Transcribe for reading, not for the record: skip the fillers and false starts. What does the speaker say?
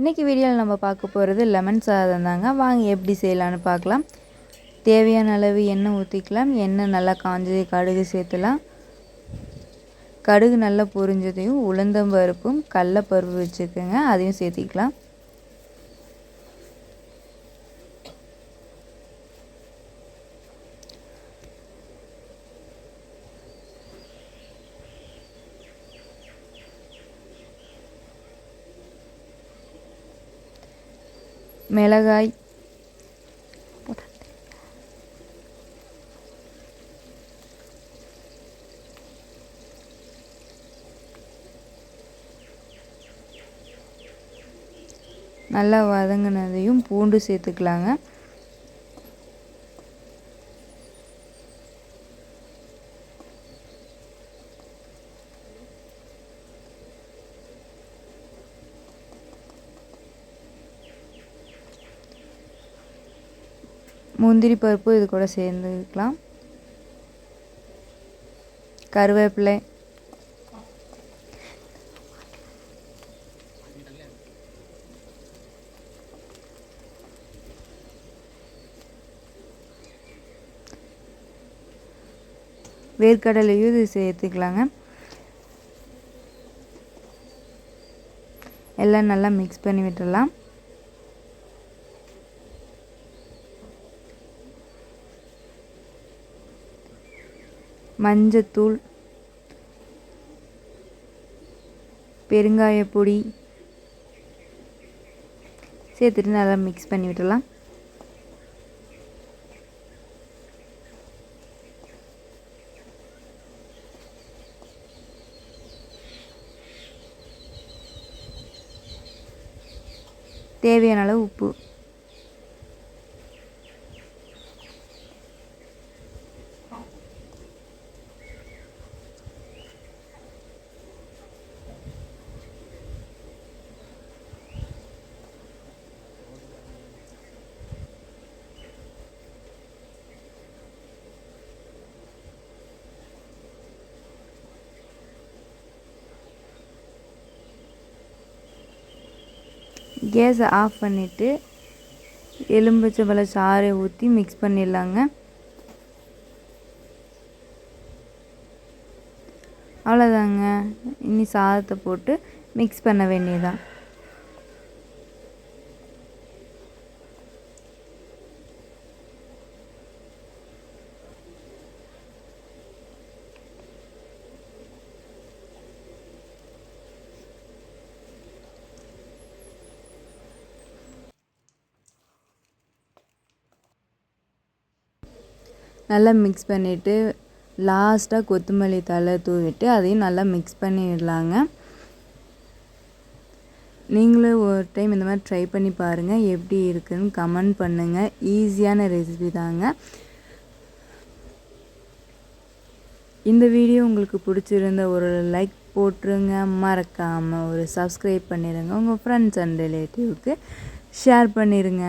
இன்றைக்கி வீடியோவில் நம்ம பார்க்க போகிறது லெமன் சாதம் தாங்க. வாங்க எப்படி செய்யலான்னு பார்க்கலாம். தேவையான அளவு எண்ணெய் ஊற்றிக்கலாம். எண்ணெய் நல்லா காஞ்சது கடுகு சேர்த்துலாம். கடுகு நல்லா பொரிஞ்சதையும் உளுந்தம் பருப்பும் கடலைப்பருப்பு வச்சுக்கோங்க, அதையும் சேர்த்திக்கலாம். மிளகாய், நல்லா வதங்கினதையும் பூண்டு சேர்த்துக்கலாங்க. முந்திரி பருப்பு இது கூட சேர்ந்துக்கலாம். கருவேப்பிலை, வேர்க்கடலையும் இது சேர்த்துக்கலாங்க. எல்லாம் நல்லா மிக்ஸ் பண்ணி விட்டுடலாம். மஞ்சத்தூள், பெருங்காயப்பொடி சேர்த்துட்டு நல்லா மிக்ஸ் பண்ணி விட்டுடலாம். தேவையான அளவு உப்பு, கேஸை ஆஃப் பண்ணிவிட்டு எலும்பிச்சம்பழ சாறை ஊற்றி மிக்ஸ் பண்ணிடலாங்க. அவ்வளோதாங்க. இனி சாதத்தை போட்டு மிக்ஸ் பண்ண வேண்டியதான். நல்லா மிக்ஸ் பண்ணிவிட்டு லாஸ்ட்டாக கொத்தமல்லி தழை தூவிட்டு அதையும் நல்லா மிக்ஸ் பண்ணிடலாங்க. நீங்களும் ஒரு டைம் இந்த மாதிரி ட்ரை பண்ணி பாருங்கள். எப்படி இருக்குதுன்னு கமெண்ட் பண்ணுங்கள். ஈஸியான ரெசிபி தாங்க. இந்த வீடியோ உங்களுக்கு பிடிச்சிருந்த ஒரு லைக் போட்டுருங்க. மறக்காமல் ஒரு சப்ஸ்கிரைப் பண்ணிடுங்க. உங்கள் ஃப்ரெண்ட்ஸ் அண்ட் ரிலேட்டிவ்க்கு ஷேர் பண்ணிடுங்க.